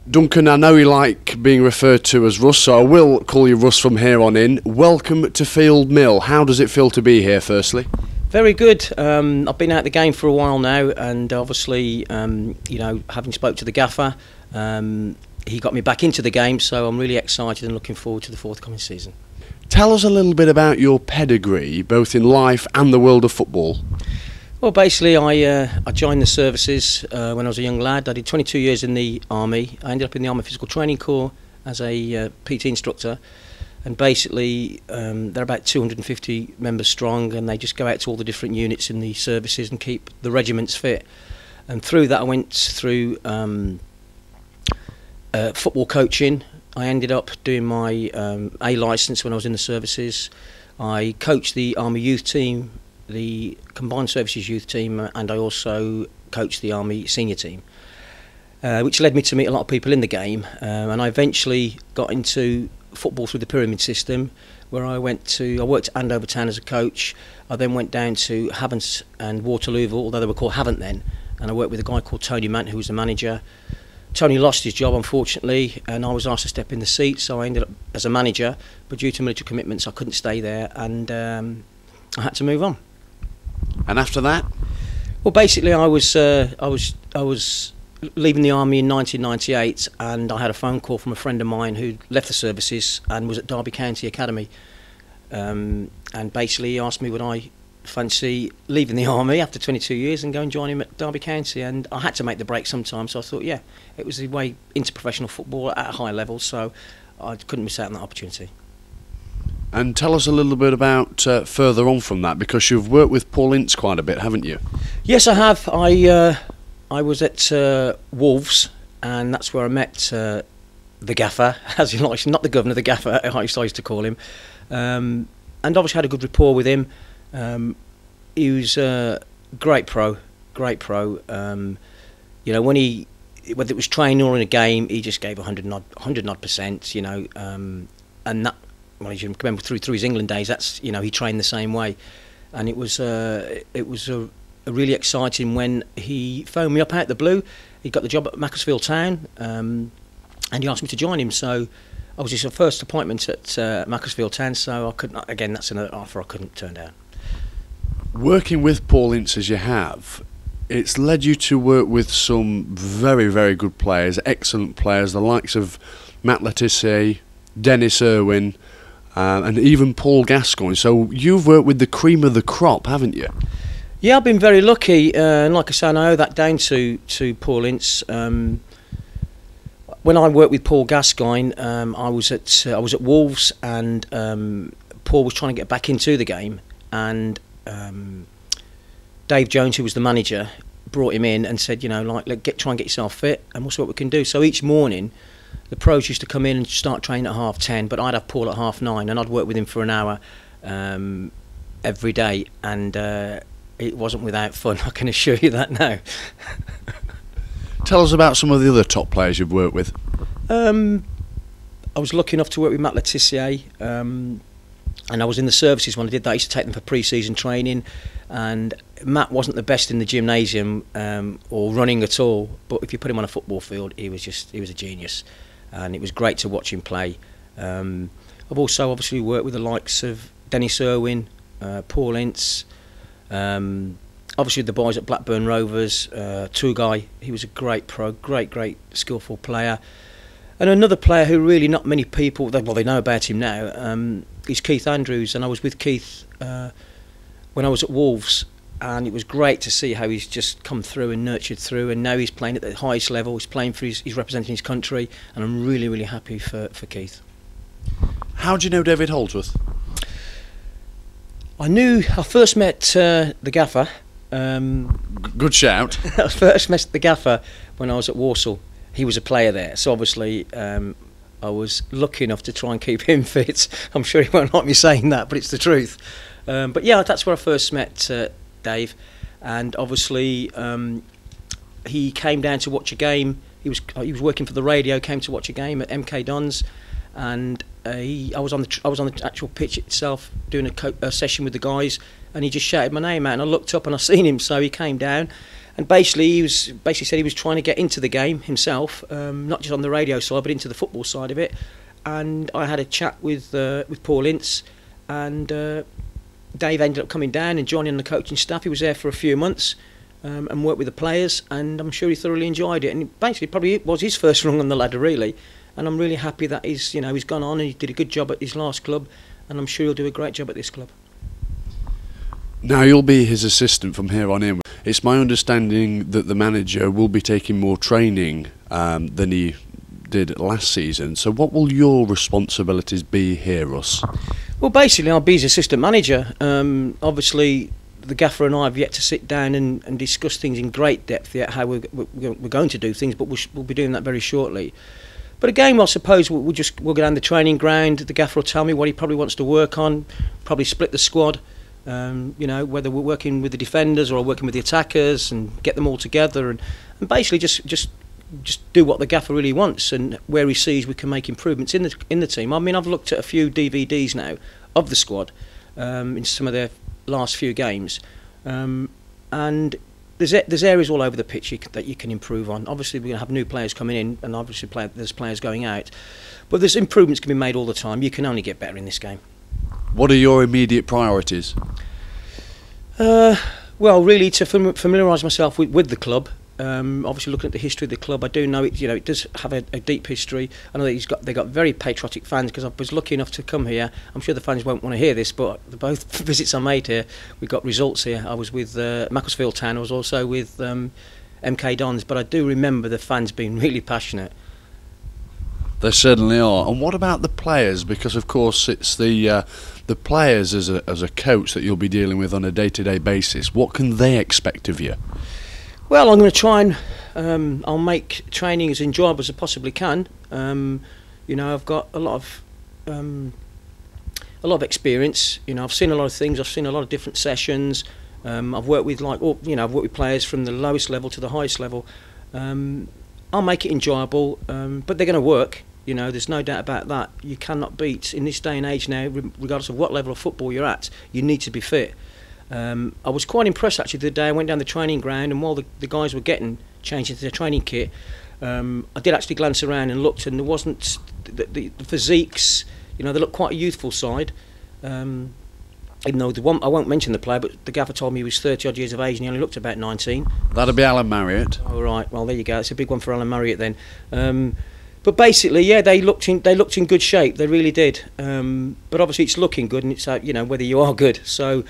Duncan, I know you like being referred to as Russ, so I will call you Russ from here on in. Welcome to Field Mill. How does it feel to be here, firstly? Very good. I've been out the game for a while now, and obviously, having spoke to the gaffer, he got me back into the game, so I'm really excited and looking forward to the forthcoming season. Tell us a little bit about your pedigree, both in life and the world of football. Well, basically, I joined the services when I was a young lad. I did 22 years in the Army. I ended up in the Army Physical Training Corps as a PT instructor. And basically, they're about 250 members strong, and they just go out to all the different units in the services and keep the regiments fit. And through that, I went through football coaching. I ended up doing my A licence when I was in the services. I coached the Army youth team, the Combined Services youth team, and I also coached the Army senior team, which led me to meet a lot of people in the game. And I eventually got into football through the pyramid system, where I worked at Andover Town as a coach. I then went down to Havant and Waterlooville, although they were called Havant then, and I worked with a guy called Tony Mant, who was the manager. Tony lost his job, unfortunately, and I was asked to step in the seat, so I ended up as a manager, but due to military commitments I couldn't stay there, and I had to move on. And after that? Well, basically I was leaving the Army in 1998, and I had a phone call from a friend of mine who left the services and was at Derby County Academy, and basically he asked me would I fancy leaving the Army after 22 years and go and join him at Derby County, and I had to make the break sometime, so I thought, yeah, it was the way into professional football at a high level, so I couldn't miss out on that opportunity. And tell us a little bit about further on from that, because you've worked with Paul Ince quite a bit, haven't you? Yes, I have. I was at Wolves, and that's where I met the gaffer, as he likes, not the governor, the gaffer, I used to call him, and obviously had a good rapport with him. He was a great pro. Whether it was training or in a game, he just gave 100 odd percent, and that, well, as you remember through his England days, that's, he trained the same way, and it was a really exciting when he phoned me up out of the blue. He got the job at Macclesfield Town, and he asked me to join him, so I was his first appointment at Macclesfield Town, so I couldn't, again, that's an offer I couldn't turn down. Working with Paul Ince as you have, it's led you to work with some very, very good players, excellent players, the likes of Matt Le Tissier, Dennis Irwin, and even Paul Gascoigne. So you've worked with the cream of the crop, haven't you? Yeah, I've been very lucky, and like I say, I owe that down to Paul Ince. When I worked with Paul Gascoigne, I was at Wolves, and Paul was trying to get back into the game, and Dave Jones, who was the manager, brought him in and said, try and get yourself fit, and we'll see what we can do. So each morning, the pros used to come in and start training at 10:30, but I'd have Paul at 9:30, and I'd work with him for an hour every day, and it wasn't without fun, I can assure you that now. Tell us about some of the other top players you've worked with. I was lucky enough to work with Matt Le Tissier, and I was in the services when I did that. I used to take them for pre-season training, and Matt wasn't the best in the gymnasium or running at all, but if you put him on a football field, he was a genius, and it was great to watch him play. I've also obviously worked with the likes of Dennis Irwin, Paul Ince, obviously the boys at Blackburn Rovers, Tugai, he was a great pro, great skillful player. And another player who really not many people, well, they know about him now, is Keith Andrews, and I was with Keith when I was at Wolves, and it was great to see how he's just come through and nurtured through, and now he's playing at the highest level, he's playing for he's representing his country, and I'm really happy for Keith. How do you know David Holdsworth? I first met the gaffer. Good shout. I first met the gaffer when I was at Walsall. He was a player there, so obviously I was lucky enough to try and keep him fit. I'm sure he won't like me saying that, but it's the truth. But yeah, that's where I first met Dave, and obviously he came down to watch a game. He was working for the radio, came to watch a game at MK Dons, and I was on the actual pitch itself doing a session with the guys, and he just shouted my name out, and I looked up and I seen him, so he came down, And basically he said he was trying to get into the game himself, not just on the radio side but into the football side of it. And I had a chat with Paul Ince, and Dave ended up coming down and joining the coaching staff. He was there for a few months and worked with the players, and I'm sure he thoroughly enjoyed it. And basically probably it was his first rung on the ladder, really. And I'm really happy that he's gone on and he did a good job at his last club, and I'm sure he'll do a great job at this club. Now you'll be his assistant from here on in. It's my understanding that the manager will be taking more training than he did last season. So what will your responsibilities be here, Russ? Well, basically I'll be his assistant manager. Obviously the gaffer and I have yet to sit down and discuss things in great depth yet, how we're going to do things, but we'll be doing that very shortly. But again, I suppose we'll go down the training ground. The gaffer will tell me what he probably wants to work on, probably split the squad, whether we're working with the defenders or working with the attackers, and get them all together and basically just do what the gaffer really wants, and where he sees we can make improvements in the team. I mean, I've looked at a few DVDs now of the squad in some of their last few games, and there's areas all over the pitch that you can improve on. Obviously we're going to have new players coming in, and obviously there's players going out, but there's improvements can be made all the time. You can only get better in this game. What are your immediate priorities? Well, really to familiarise myself with the club. Obviously looking at the history of the club, I do know it. It does have a deep history. I know that they got very patriotic fans, because I was lucky enough to come here. I'm sure the fans won't want to hear this, but both visits I made here, we got results here. I was with Macclesfield Town. I was also with MK Dons, but I do remember the fans being really passionate. They certainly are. And what about the players? Because of course it's the players as a coach that you'll be dealing with on a day-to-day basis. What can they expect of you? Well, I'm going to try and I'll make training as enjoyable as I possibly can. I've got a lot of experience. I've seen a lot of things. I've seen a lot of different sessions. I've worked with I've worked with players from the lowest level to the highest level. I'll make it enjoyable, but they're going to work. There's no doubt about that. You cannot beat, in this day and age now, regardless of what level of football you're at, you need to be fit. I was quite impressed actually the day I went down the training ground, and while the guys were getting changed into their training kit, I did actually glance around and looked, and there wasn't the physiques. They looked quite a youthful side. Even though I won't mention the player, but the gaffer told me he was 30 odd years of age and he only looked about 19. That'll be Alan Marriott. All right, well there you go. It's a big one for Alan Marriott then. But basically, yeah, they looked in good shape. They really did. But obviously, it's looking good, and it's whether you are good. So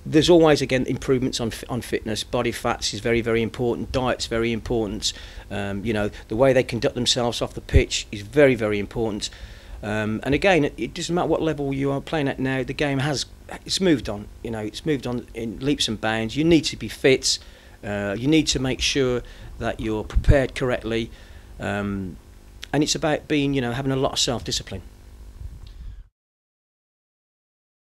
there's always again improvements on fitness. Body fats is very, very important. Diet's very important. The way they conduct themselves off the pitch is very, very important. And again, it doesn't matter what level you are playing at now. The game it's moved on. It's moved on in leaps and bounds. You need to be fit. You need to make sure that you're prepared correctly. And it's about being, having a lot of self-discipline.